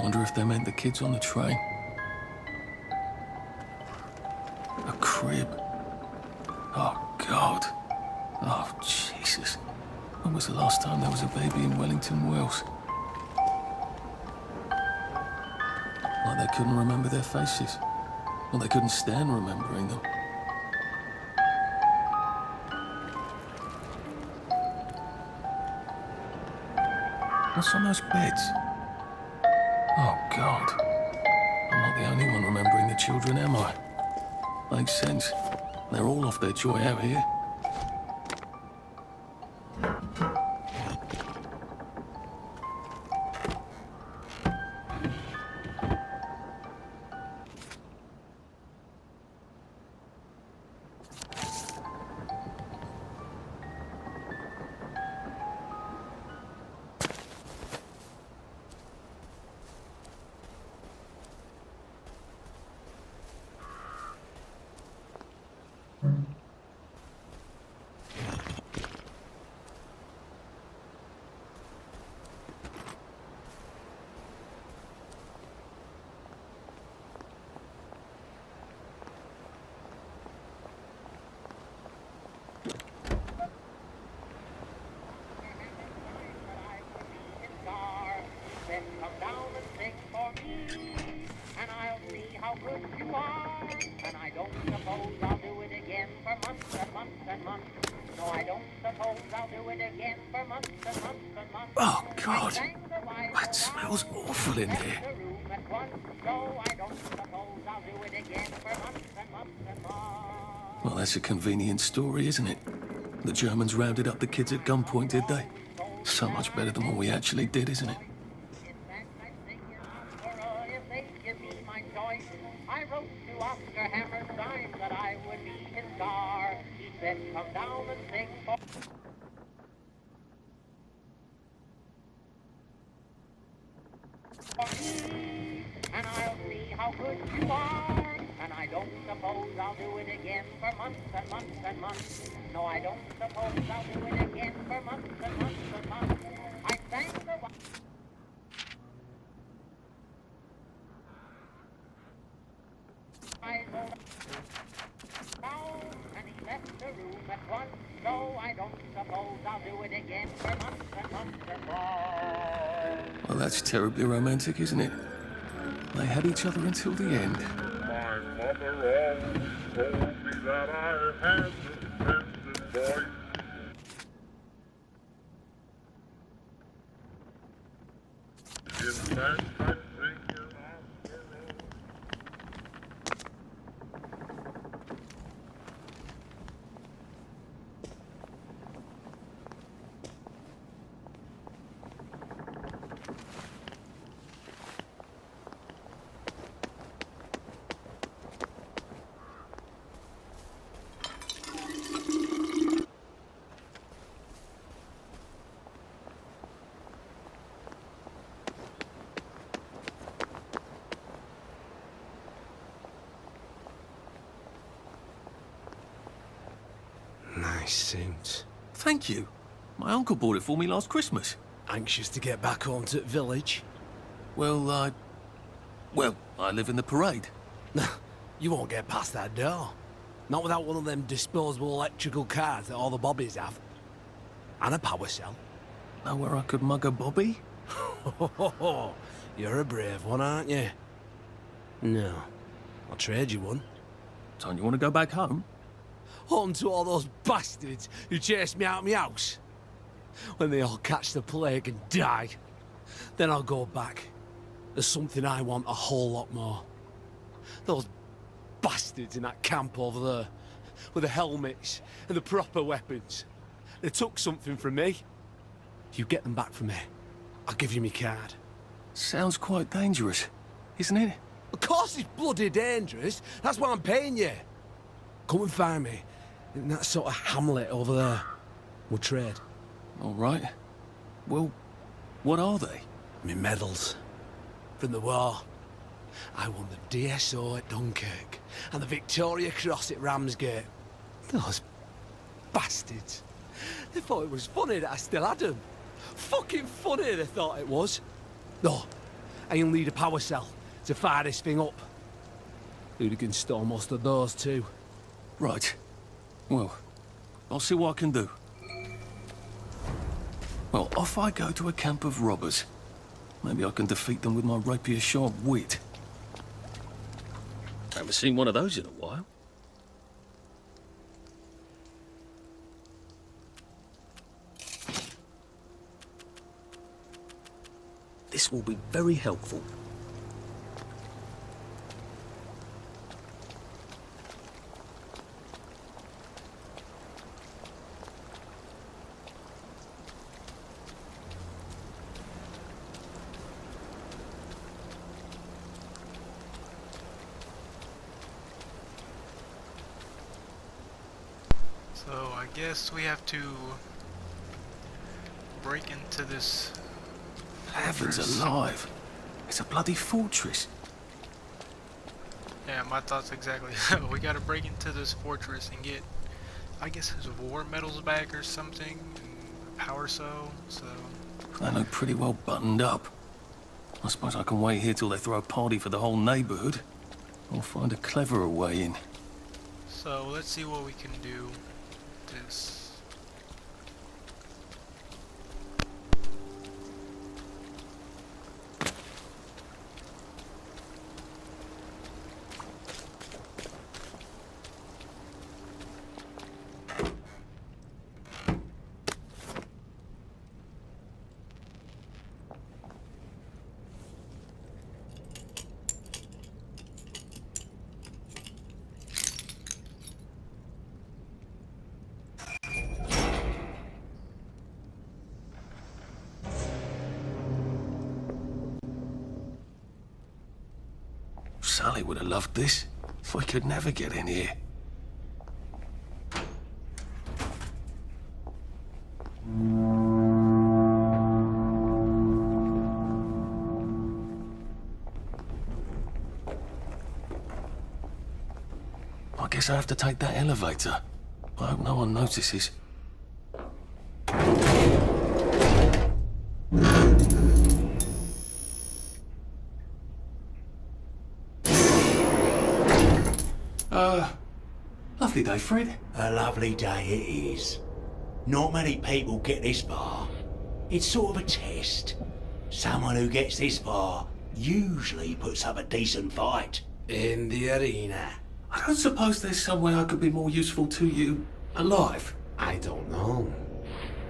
I wonder if they meant the kids on the train. A crib. Oh, God. Oh, Jesus. When was the last time there was a baby in Wellington, Wales? Like they couldn't remember their faces. Well, they couldn't stand remembering them. What's on those beds? Oh, God. I'm not the only one remembering the children, am I? Makes sense. They're all off their joy out here. Oh, God. It smells awful in here. Well, that's a convenient story, isn't it? The Germans rounded up the kids at gunpoint, did they? So much better than what we actually did, isn't it? I wrote to Oscar Hammerstein that I would be his star. He said, come down and sing for me, and I'll see how good you are. And I don't suppose I'll do it again for months and months and months. No, I don't suppose I'll do it again for months and months and months. I sang the and he left the room at once. No, I don't suppose I'll do it again for months and months and months. Well, that's terribly romantic, isn't it? They had each other until the end. My mother always told me that I had an independent voice. In fact, I sing it on the road. Nice suit. Thank you. My uncle bought it for me last Christmas. Anxious to get back home to the village? Well, I live in the parade. You won't get past that door. Not without one of them disposable electrical cars that all the bobbies have. And a power cell. Know where I could mug a bobby? You're a brave one, aren't you? No. I'll trade you one. Don't you want to go back home? Home to all those bastards who chased me out of my house. When they all catch the plague and die, then I'll go back. There's something I want a whole lot more. Those bastards in that camp over there, with the helmets and the proper weapons. They took something from me. If you get them back from me, I'll give you my card. Sounds quite dangerous, isn't it? Of course it's bloody dangerous. That's why I'm paying you. Come and find me in that sort of hamlet over there. We'll trade. All right. Well, what are they? My medals. From the war. I won the DSO at Dunkirk and the Victoria Cross at Ramsgate. Those bastards. They thought it was funny that I still had them. Fucking funny they thought it was. No, and you'll need a power cell to fire this thing up. Hooligans stole most of those too. Right. Well, I'll see what I can do. Well, off I go to a camp of robbers. Maybe I can defeat them with my rapier-sharp wit. Haven't seen one of those in a while. This will be very helpful. So I guess we have to break into this Heavens fortress. alive! It's a bloody fortress. Yeah, my thoughts exactly. We gotta break into this fortress and get, I guess, his war medals back or something, and a power cell. So They look pretty well buttoned up. I suppose I can wait here till they throw a party for the whole neighborhood. Or find a cleverer way in. so let's see what we can do. This. Sally would have loved this. We could never get in here. I guess I have to take that elevator. I hope no one notices. Lovely day, Fred. A lovely day it is. Not many people get this far. It's sort of a test. Someone who gets this far usually puts up a decent fight. In the arena. I don't suppose there's some way I could be more useful to you alive. I don't know.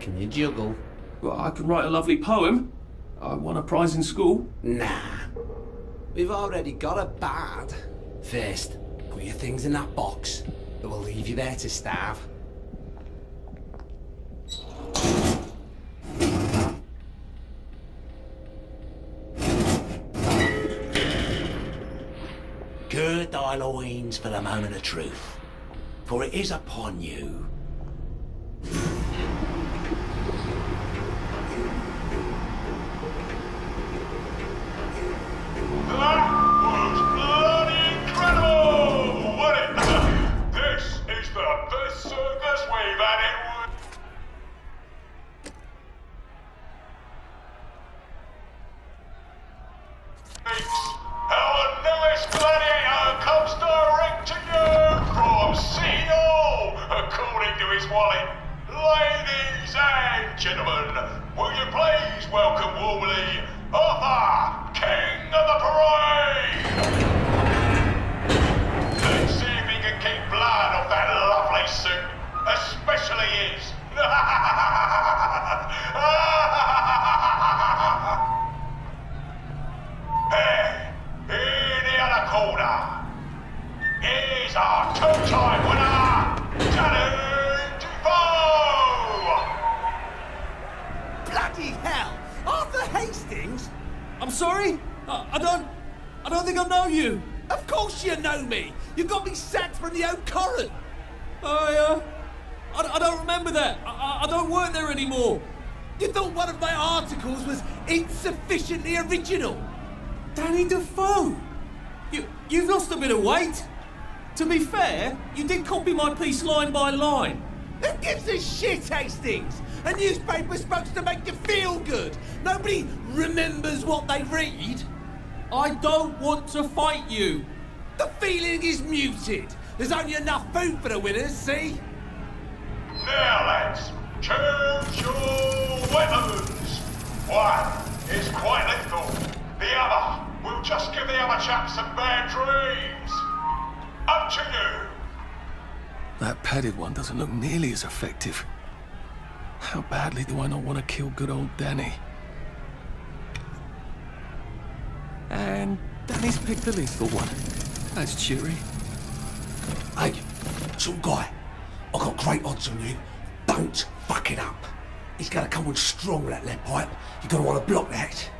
Can you juggle? Well, I can write a lovely poem. I won a prize in school. Nah. We've already got a bard. First, put your things in that box. That will leave you there to starve. Gird thy loins for the moment of truth, for it is upon you. That was bloody incredible, wasn't it? This is the best circus we've had in weeks. Our newest gladiator comes direct to you from Seal, according to his wallet. Ladies and gentlemen, will you please welcome warmly Arthur, King of the Parade! Let's see if he can keep blood off that lovely suit, especially his. Hey, in the other corner is our two-time winner, Danny Defoe! Bloody hell! Arthur Hastings? I'm sorry? I don't think I know you. Of course you know me! You got me sacked from the old Current! I don't remember that. I don't work there anymore. You thought one of my articles was insufficiently original? Danny Defoe! You've lost a bit of weight. To be fair, you did copy my piece line by line. Who gives a shit, Hastings? A newspaper's supposed to make you feel good. Nobody remembers what they read. I don't want to fight you. The feeling is muted. There's only enough food for the winners, see? Now, lads, choose your weapons. One is quite lethal. The other will just give the other chaps some bad dreams. Up to you. That padded one doesn't look nearly as effective. How badly do I not want to kill good old Danny? And Danny's picked the lethal one. That's cheery. Hey, some guy. I got great odds on you. Don't fuck it up. He's gonna come on strong with that lead pipe. You're gonna want to block that.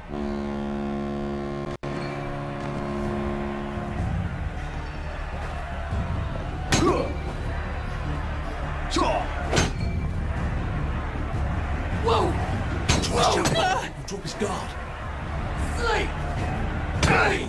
Whoa! Twice jump. He'll drop his guard. Sleep! Hey!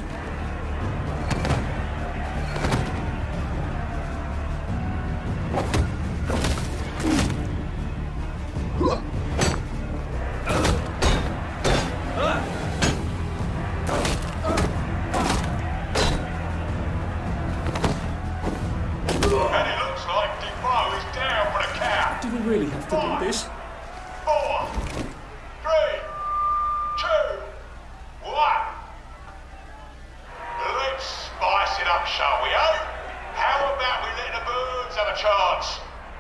And it looks like Defoe is down for the count. Do we really have to do this? 4, 3, 2, 1. Let's spice it up, shall we, eh? How about we let the birds have a chance?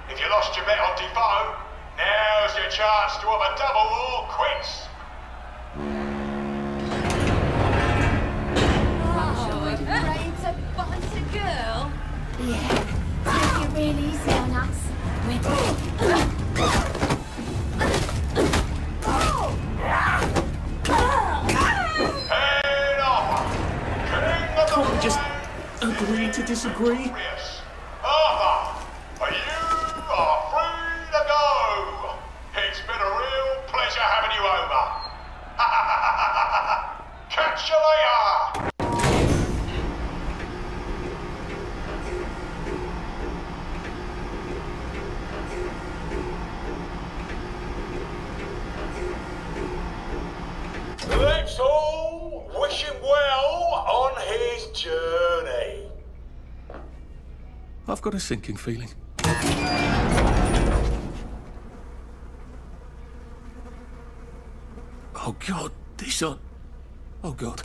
If you lost your bet on Defoe, now's your chance to have a double or quits. Rain's a bunch of girl. Yeah, take it real easy on us. Head off. King of the Can't we just Plains agree to is disagree? victorious. Arthur, you are free to go. It's been a real pleasure having you over. Catch you later. Let's all wish him well on his journey. I've got a sinking feeling. Oh God, these are... Oh God.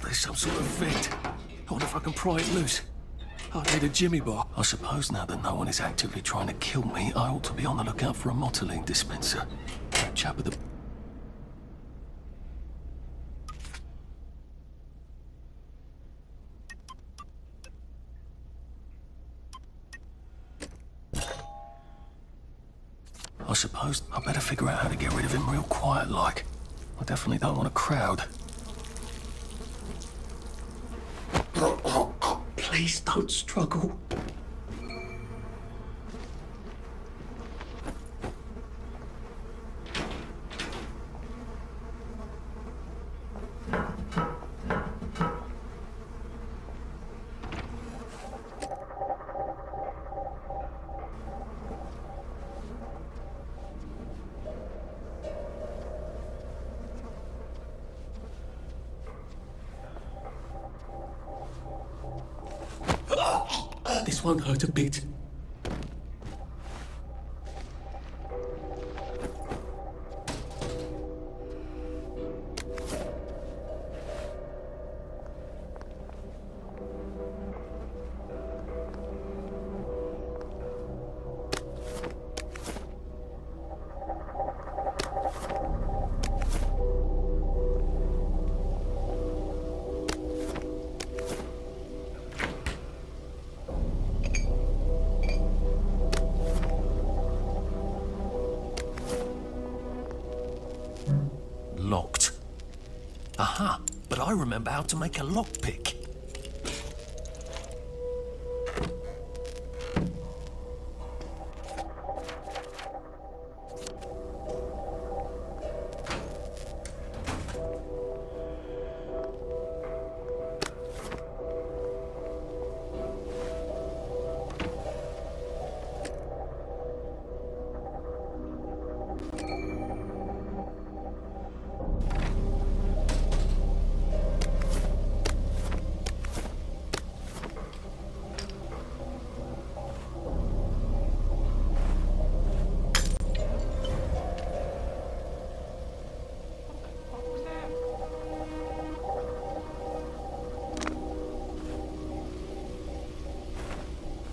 There's some sort of vent. I wonder if I can pry it loose. I need a Jimmy bar. I suppose now that no one is actively trying to kill me, I ought to be on the lookout for a Motoline dispenser. That chap with the... I suppose I better figure out how to get rid of him real quiet like. I definitely don't want a crowd. Please don't struggle. This won't hurt a bit. Locked. Aha, but I remember how to make a lockpick.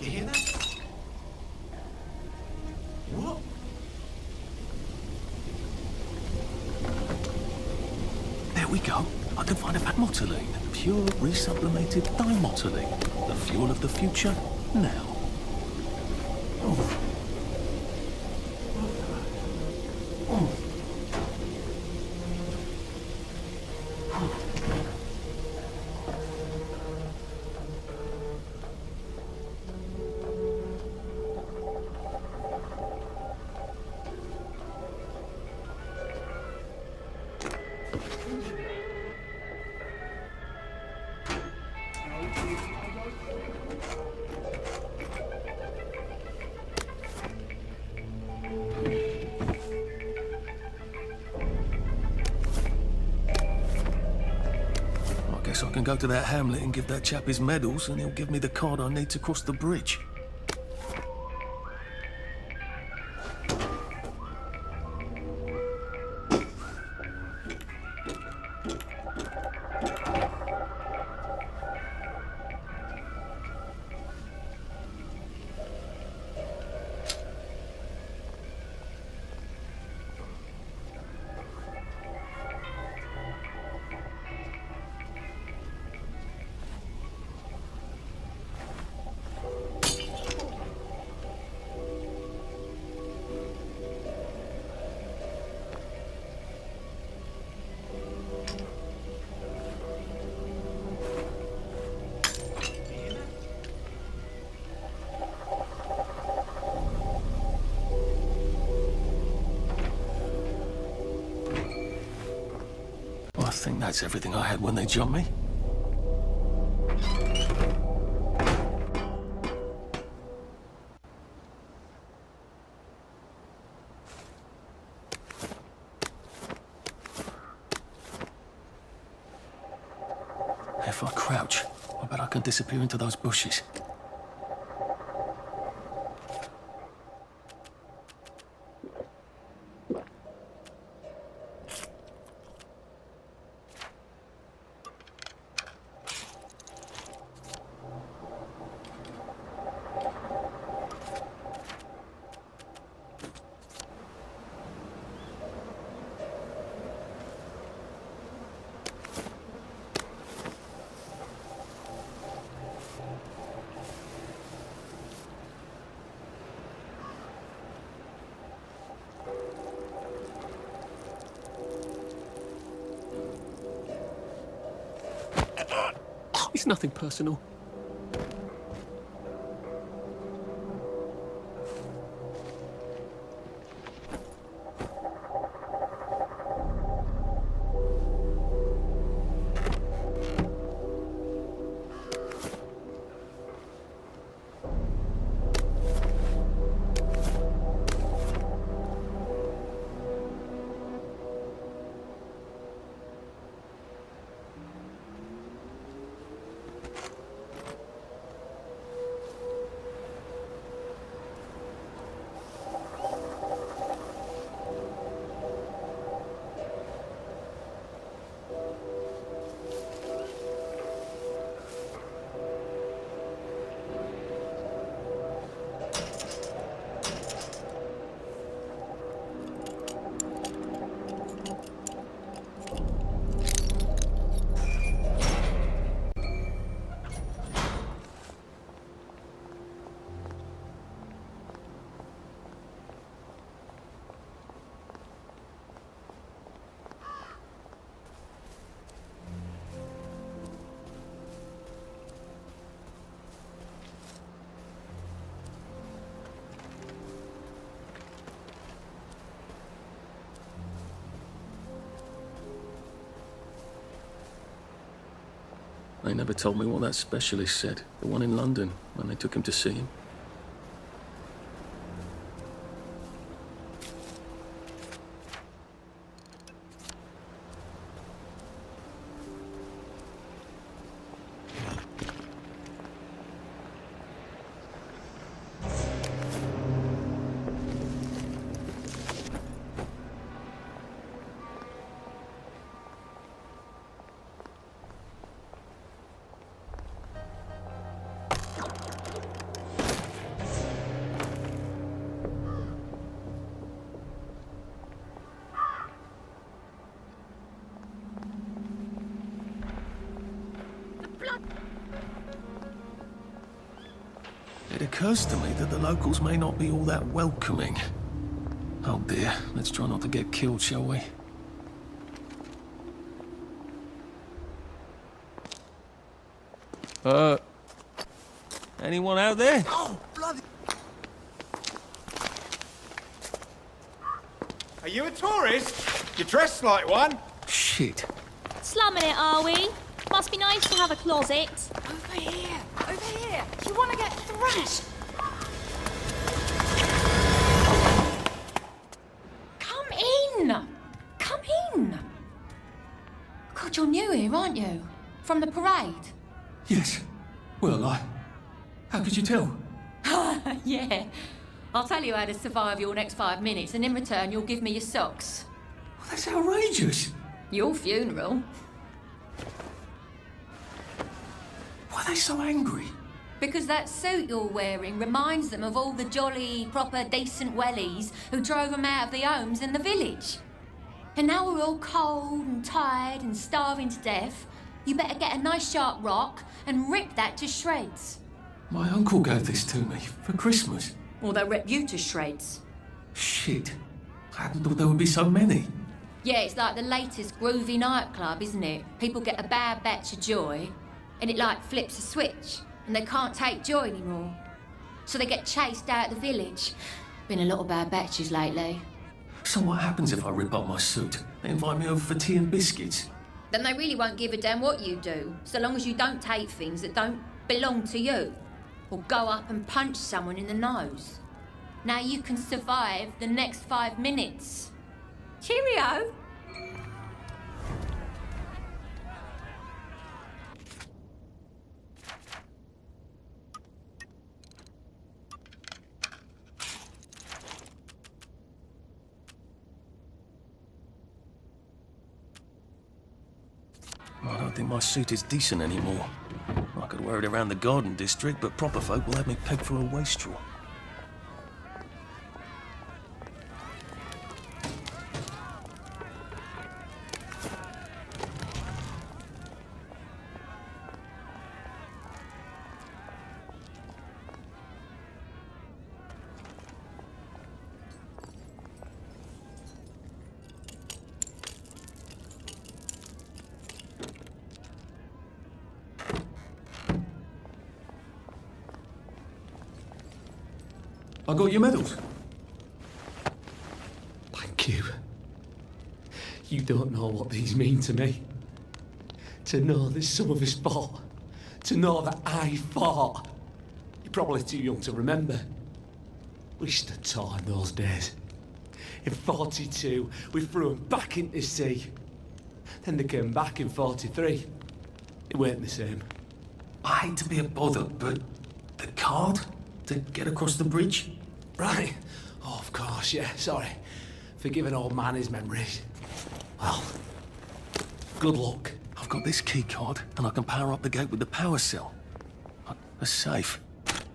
You hear that? What? There we go. I can find a motoline. Pure resublimated dimotoline. The fuel of the future, now. Oh. I can go to that hamlet and give that chap his medals, and he'll give me the card I need to cross the bridge. I think that's everything I had when they jumped me. If I crouch, I bet I can disappear into those bushes. It's nothing personal. They never told me what that specialist said, the one in London, when they took him to see him. It occurs to me that the locals may not be all that welcoming. Oh dear, let's try not to get killed, shall we? Anyone out there? Oh, bloody... Are you a tourist? You're dressed like one. Shit. Slumming it, are we? Must be nice to have a closet. Over here! Over here! Do you want to get thrashed? Come in! Come in! God, you're new here, aren't you? From the parade? Yes. Well, how could you tell? Yeah. I'll tell you how to survive your next 5 minutes, and in return, you'll give me your socks. Well, that's outrageous. Your funeral. Why are they so angry? Because that suit you're wearing reminds them of all the jolly, proper, decent wellies who drove them out of their homes in the village. And now we're all cold and tired and starving to death. You better get a nice sharp rock and rip that to shreds. My uncle gave this to me for Christmas. Or they'll rip you to shreds. Shit. I hadn't thought there would be so many. Yeah, it's like the latest groovy nightclub, isn't it? People get a bad batch of joy, and it like flips a switch, and they can't take joy anymore. So they get chased out of the village. Been a lot of bad batches lately. So what happens if I rip up my suit? They invite me over for tea and biscuits. Then they really won't give a damn what you do, so long as you don't take things that don't belong to you. Or go up and punch someone in the nose. Now you can survive the next 5 minutes. Cheerio! I don't think my suit is decent anymore. I could wear it around the garden district, but proper folk will have me pegged for a wastrel. I got your medals. Thank you. You don't know what these mean to me. To know that some of us fought. To know that I fought. You're probably too young to remember. We stood tall in those days. In 42, we threw them back into the sea. Then they came back in 43. It weren't the same. I hate to be a bother, but the card to get across the bridge? Right. Oh, of course, yeah, sorry. Forgive an old man his memories. Well, good luck. I've got this key card, and I can power up the gate with the power cell. A safe.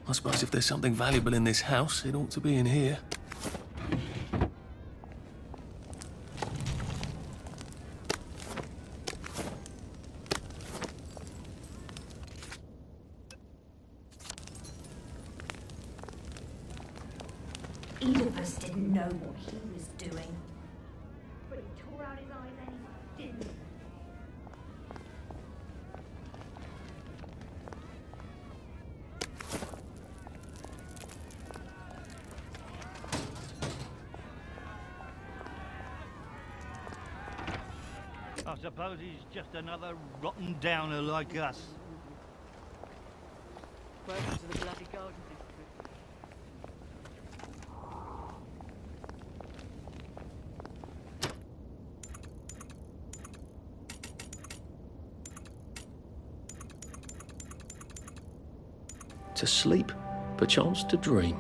I suppose if there's something valuable in this house, it ought to be in here. Oedipus didn't know what he was doing. But he tore out his eyes anyway, didn't he? I suppose he's just another rotten downer like us. Welcome to the bloody garden district. To sleep, perchance to dream.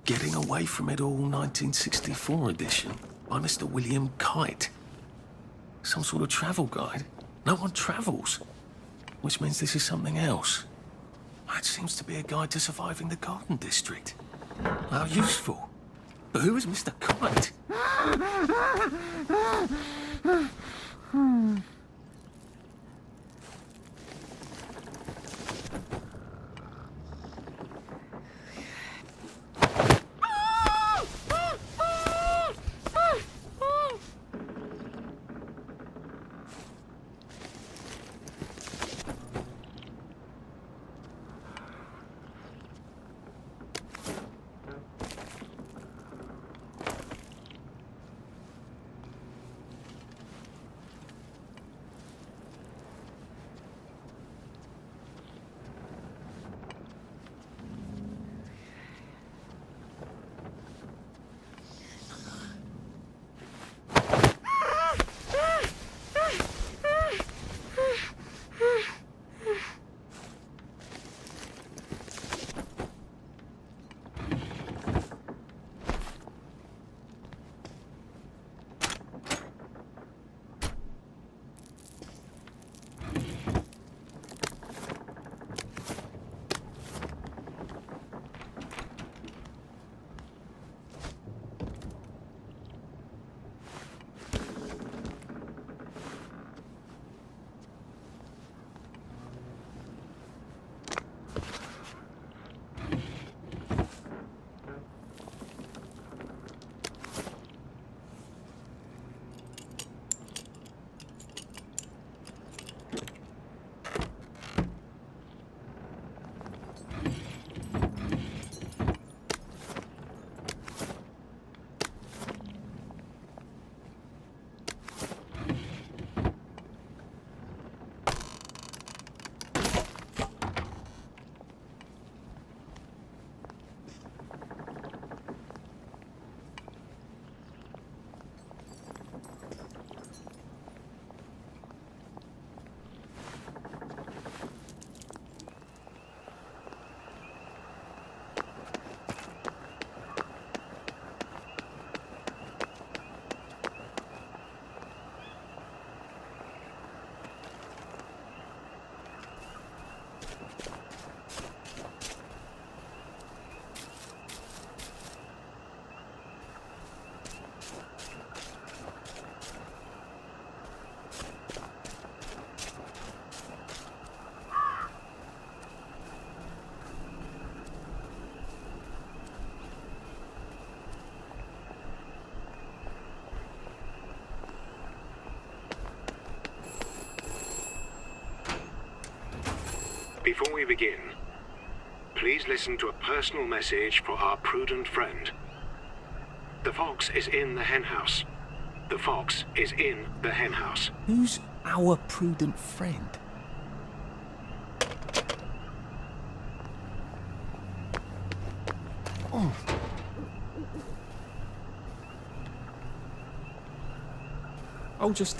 Getting Away from It All 1964 edition by Mr. William Kite. Some sort of travel guide. No one travels. Which means this is something else. It seems to be a guide to surviving the Garden District. How useful. But who is Mr. Kite? Before we begin, please listen to a personal message for our prudent friend. The fox is in the henhouse. The fox is in the henhouse. Who's our prudent friend? I'll just,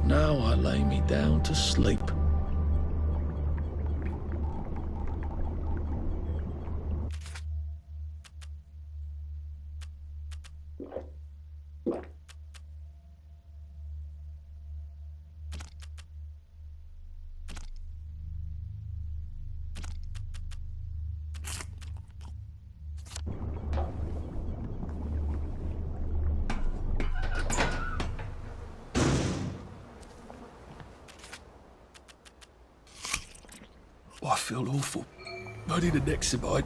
Now I lay me down to sleep. Oh, I feel awful. I need an Nexamide,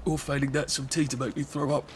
or failing that, some tea to make me throw up.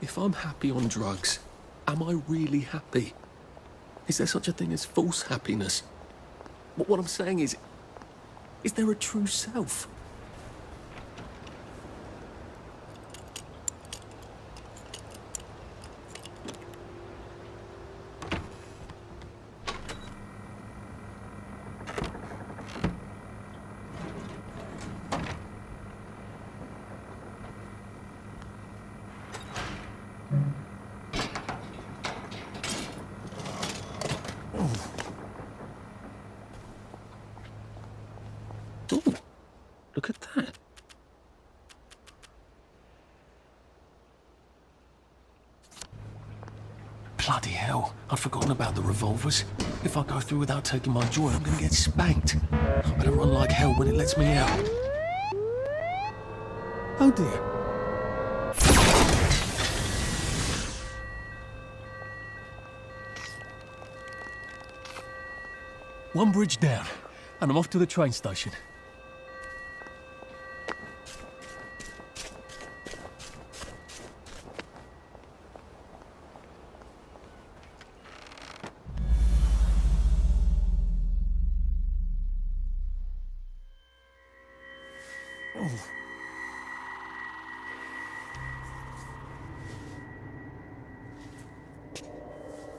If I'm happy on drugs, am I really happy? Is there such a thing as false happiness? What I'm saying is there a true self? Oh, look at that. Bloody hell, I'd forgotten about the revolvers. If I go through without taking my joy, I'm gonna get spanked. I better run like hell when it lets me out. Oh dear. One bridge down, and I'm off to the train station.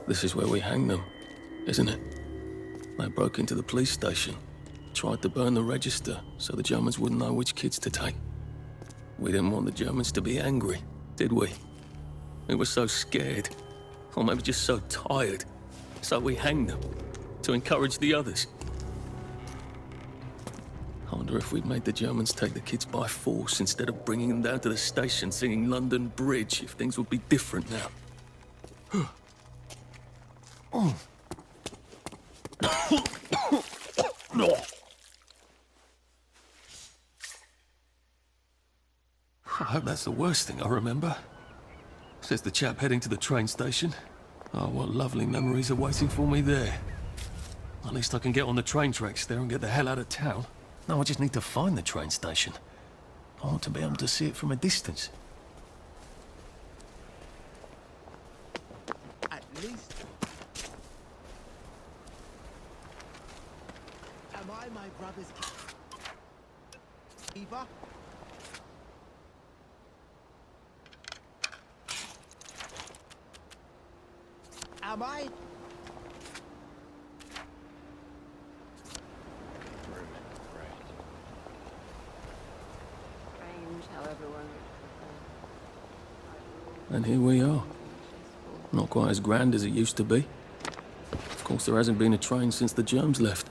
This is where we hang them, isn't it? They broke into the police station, tried to burn the register so the Germans wouldn't know which kids to take. We didn't want the Germans to be angry, did we? We were so scared, or maybe just so tired, so we hanged them to encourage the others. I wonder if we'd made the Germans take the kids by force instead of bringing them down to the station singing London Bridge, if things would be different now. I hope that's the worst thing I remember. Says the chap heading to the train station. Oh, what lovely memories are waiting for me there. At least I can get on the train tracks there and get the hell out of town. Now I just need to find the train station. I want to be able to see it from a distance. At least... Am I my brother's Eva? Am I? And here we are. Not quite as grand as it used to be. Of course, there hasn't been a train since the Germs left.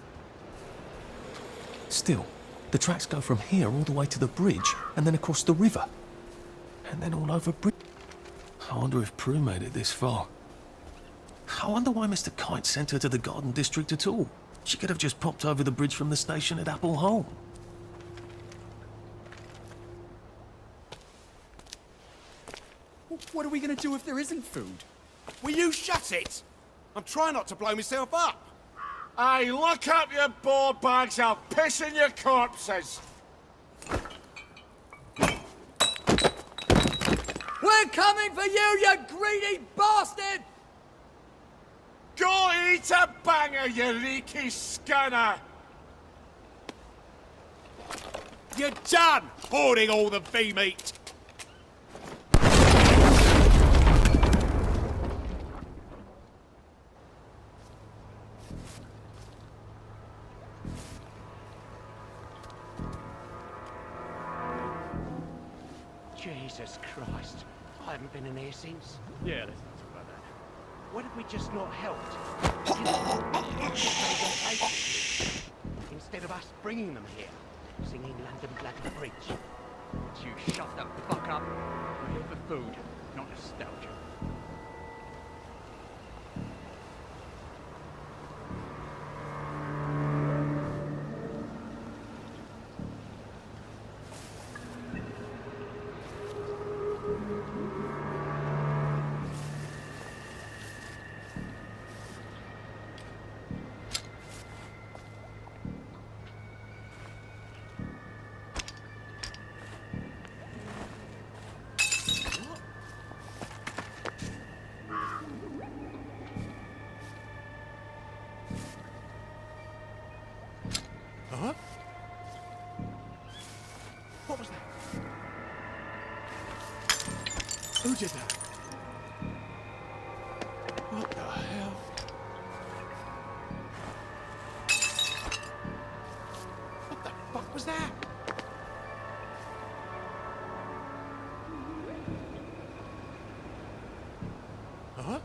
Still, the tracks go from here all the way to the bridge, and then across the river. And then all over bridge. I wonder if Prue made it this far. I wonder why Mr. Kite sent her to the Garden District at all. She could have just popped over the bridge from the station at Apple Hole. What are we going to do if there isn't food? Will you shut it? I'm trying not to blow myself up. Hey, look up your board bags, I'll piss in your corpses. We're coming for you, you greedy bastard! Go eat a banger, you leaky scunner! You're done hoarding all the V-meat! Jesus Christ. I haven't been in here since. Yeah, let's not talk about that. Why did we just not help? Instead of us bringing them here, singing London Bloody Bridge. You shut the fuck up. We're here for food, not nostalgia. Huh? What was that? Who did that? What the hell? What the fuck was that? Huh?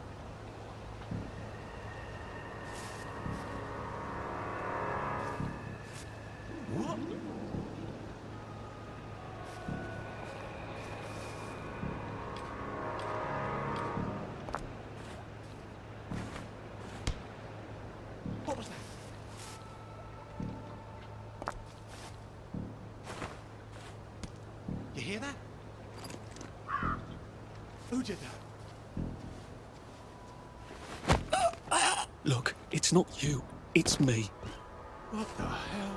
What? Who did that? Look, it's not you. It's me. What the hell?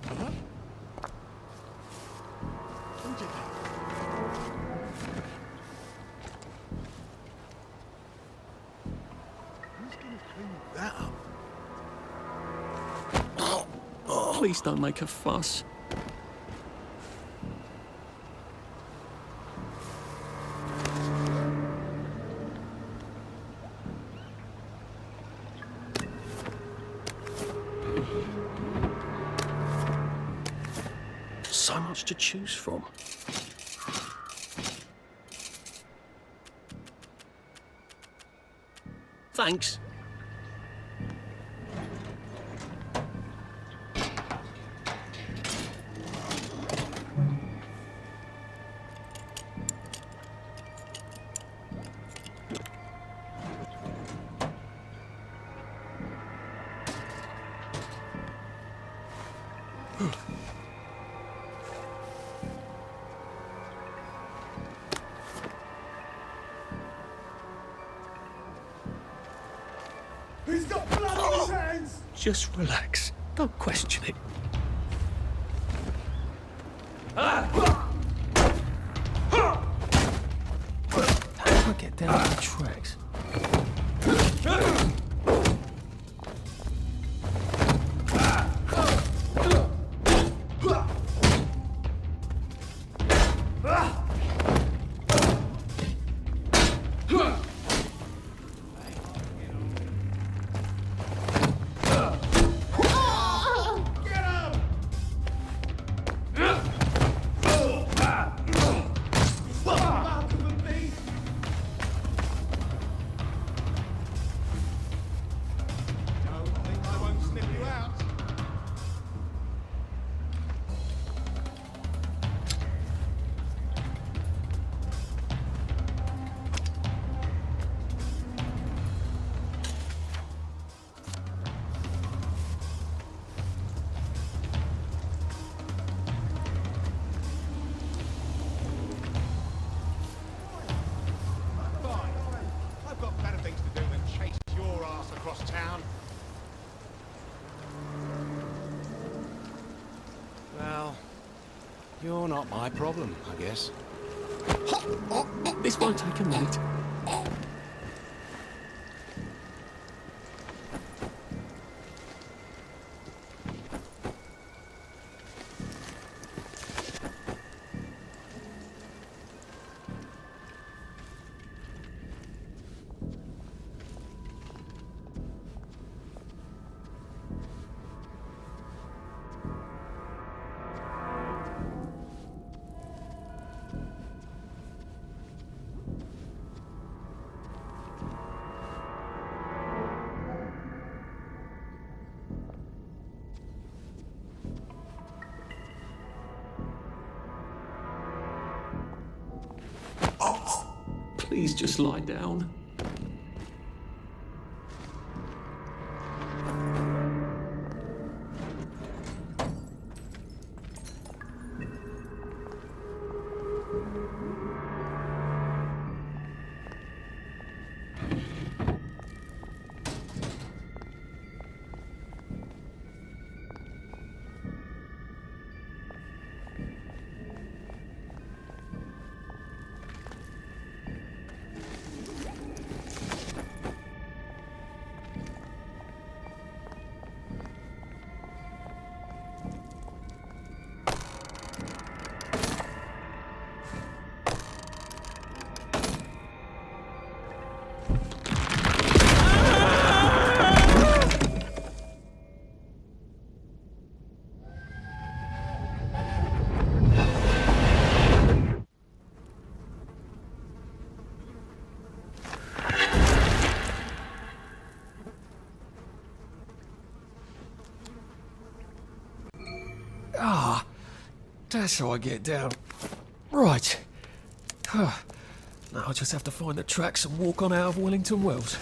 Huh? Who did that? Who's gonna clean that up? Please don't make a fuss. So much to choose from. Thanks. He's got blood on his hands! Just relax. Don't question it. How do I get down to the tracks? I've got better things to do than chase your ass across town. Well, you're not my problem, I guess. This won't take a minute. Please just lie down. Ah, that's how I get down. Right. Now I just have to find the tracks and walk on out of Wellington Wells.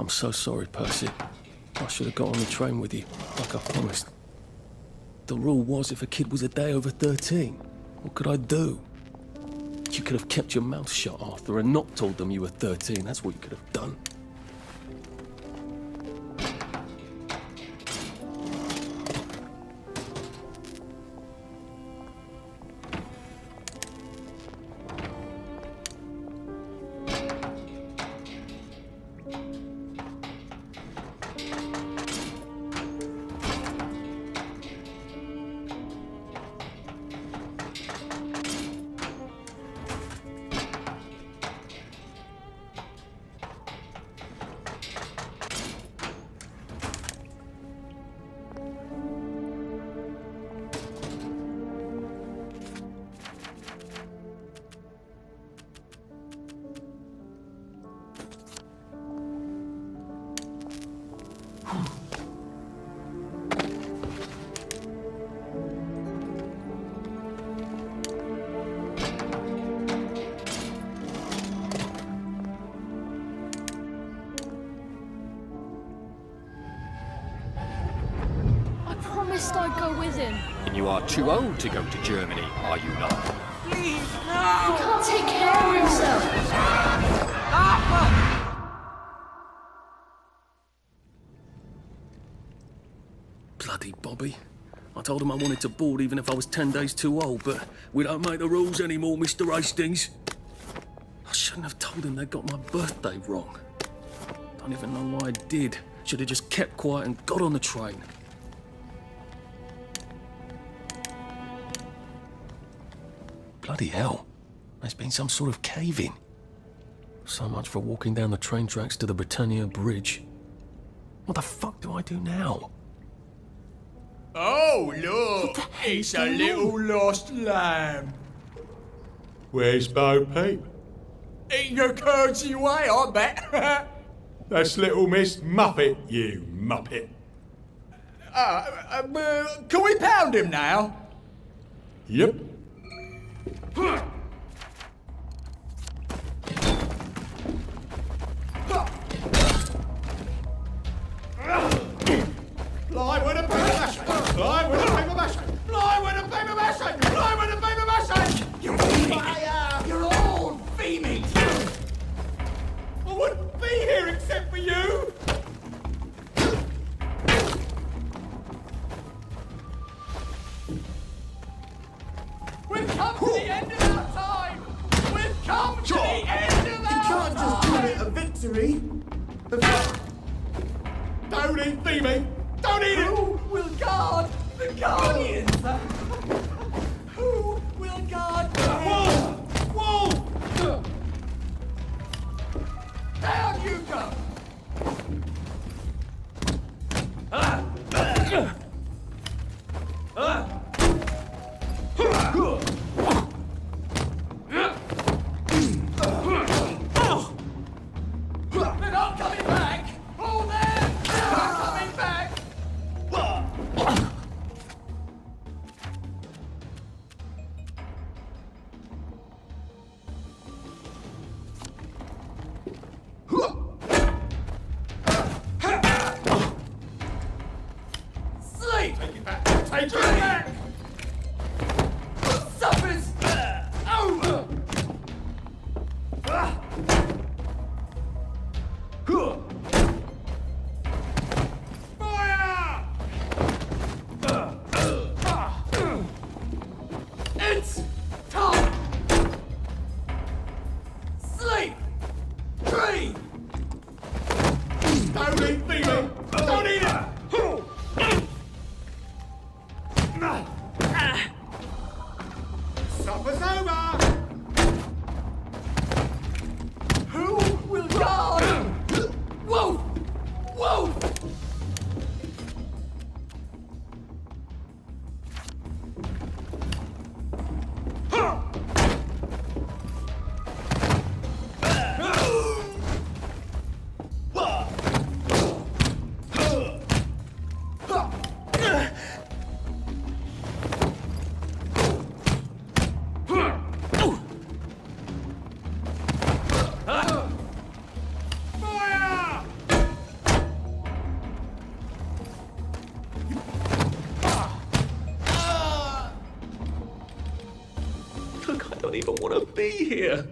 I'm so sorry, Percy. I should have got on the train with you, like I promised. The rule was if a kid was a day over 13, what could I do? You could have kept your mouth shut, Arthur, and not told them you were 13. That's what you could have done. I'd go with him. And you are too old to go to Germany, are you not? Please, no! He can't take care of himself. Bloody Bobby. I told him I wanted to board even if I was 10 days too old, but we don't make the rules anymore, Mr. Hastings. I shouldn't have told him they got my birthday wrong. Don't even know why I did. Should have just kept quiet and got on the train. Bloody hell. There's been some sort of cave-in. So much for walking down the train tracks to the Britannia Bridge. What the fuck do I do now? Oh, look! It's a little lost lamb. Where's Bo Peep? Eating her curdsy way, I bet. That's little Miss Muppet, you muppet. Can we pound him now? Yep. Fly with a paper mache! Fly with a paper mache! Fly with a paper mache! Fly with a paper mache! You're fire! You're all beaming! I wouldn't be here except for you! We've come to the end of our time! We've come to the end of our time! You can't just call it a victory! Don't eat Phoebe! Don't eat it! Who will guard the Guardians? Who will guard the Wolf! Wolf! Down you go! They're not coming back! Hold them! They're not coming back! Sleep! Take it back! Take it back! Supper's over! Fire! It's time! Sleep! Dream! Don't eat Phoebe! Don't eat it! Supper's over! Who will guard? Whoa! Whoa! Look, I don't even want to be here.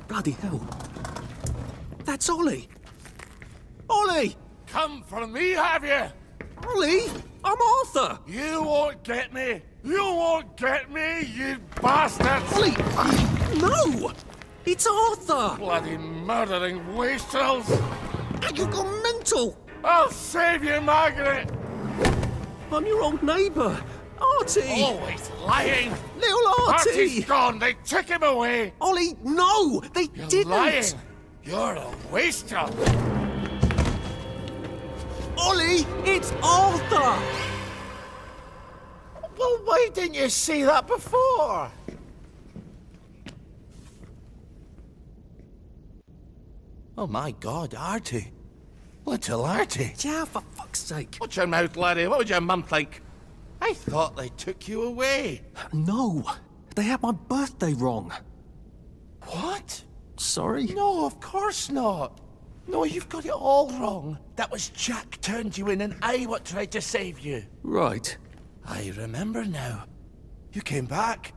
Bloody hell. That's Ollie. Ollie! Come for me, have you? Ollie! I'm Arthur! You won't get me! You won't get me, you bastards! Ollie! No! It's Arthur! Bloody murdering wastrels! You've gone mental! I'll save you, Margaret! I'm your old neighbour, Artie! Always lying! Little Artie! Artie's gone! They took him away! Ollie, no! They You're didn't! lying! You're a wastrel! Ollie, it's Arthur! Well, why didn't you say that before? Oh my God, Artie. Little Artie. Yeah, for fuck's sake. Watch your mouth, laddie. What would your mum think? I thought they took you away. No, they had my birthday wrong. What? Sorry? No, of course not. No, you've got it all wrong. That was Jack turned you in and I what tried to save you. Right. I remember now. You came back.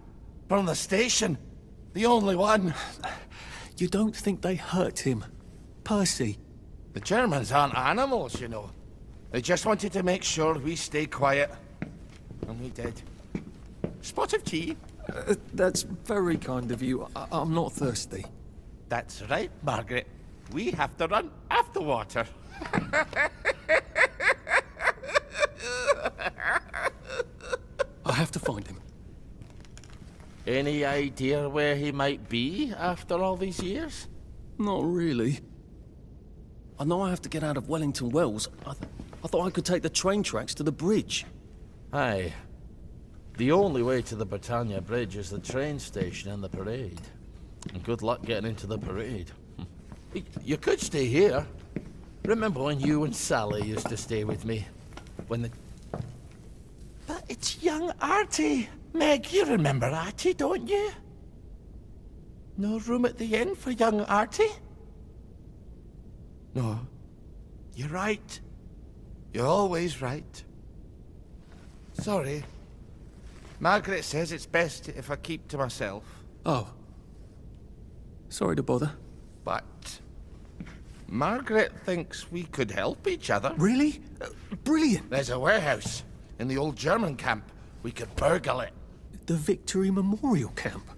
From the station. The only one. You don't think they hurt him? Percy? The Germans aren't animals, you know. They just wanted to make sure we stay quiet. And we did. Spot of tea? That's very kind of you. I'm not thirsty. That's right, Margaret. We have to run after water. I have to find him. Any idea where he might be after all these years? Not really. I know I have to get out of Wellington Wells. I thought I could take the train tracks to the bridge. Aye. The only way to the Britannia Bridge is the train station and the parade. And good luck getting into the parade. You could stay here. Remember when you and Sally used to stay with me? When the... But it's young Artie. Meg, you remember Artie, don't you? No room at the inn for young Artie? No. You're right. You're always right. Sorry. Margaret says it's best if I keep to myself. Oh. Sorry to bother. But Margaret thinks we could help each other. Really? Brilliant. There's a warehouse in the old German camp. We could burgle it. The Victory Memorial Camp?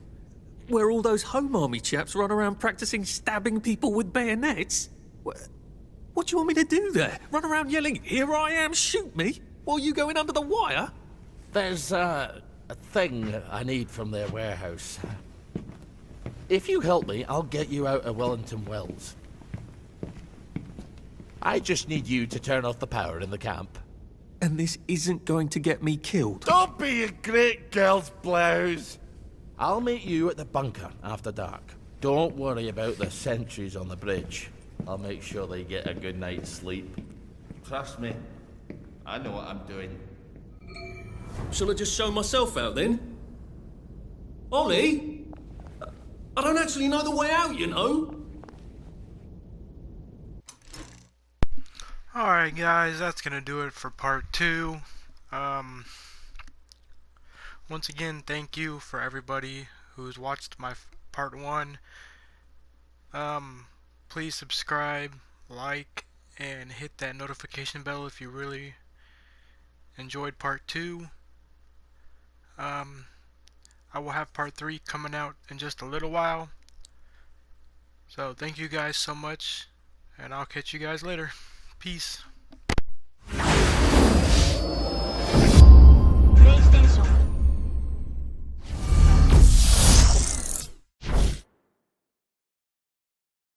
Where all those Home Army chaps run around practicing stabbing people with bayonets? What do you want me to do there? Run around yelling, "Here I am, shoot me," while you go in under the wire? There's a thing I need from their warehouse. If you help me, I'll get you out of Wellington Wells. I just need you to turn off the power in the camp. And this isn't going to get me killed. Don't be a great girl's blouse. I'll meet you at the bunker after dark. Don't worry about the sentries on the bridge. I'll make sure they get a good night's sleep. Trust me, I know what I'm doing. Shall I just show myself out then? Ollie? I don't actually know the way out, you know. Alright guys, that's gonna do it for part 2. Once again, thank you for everybody who's watched my part 1. Please subscribe, like, and hit that notification bell if you really enjoyed part 2. I will have part 3 coming out in just a little while. So thank you guys so much, and I'll catch you guys later. Peace.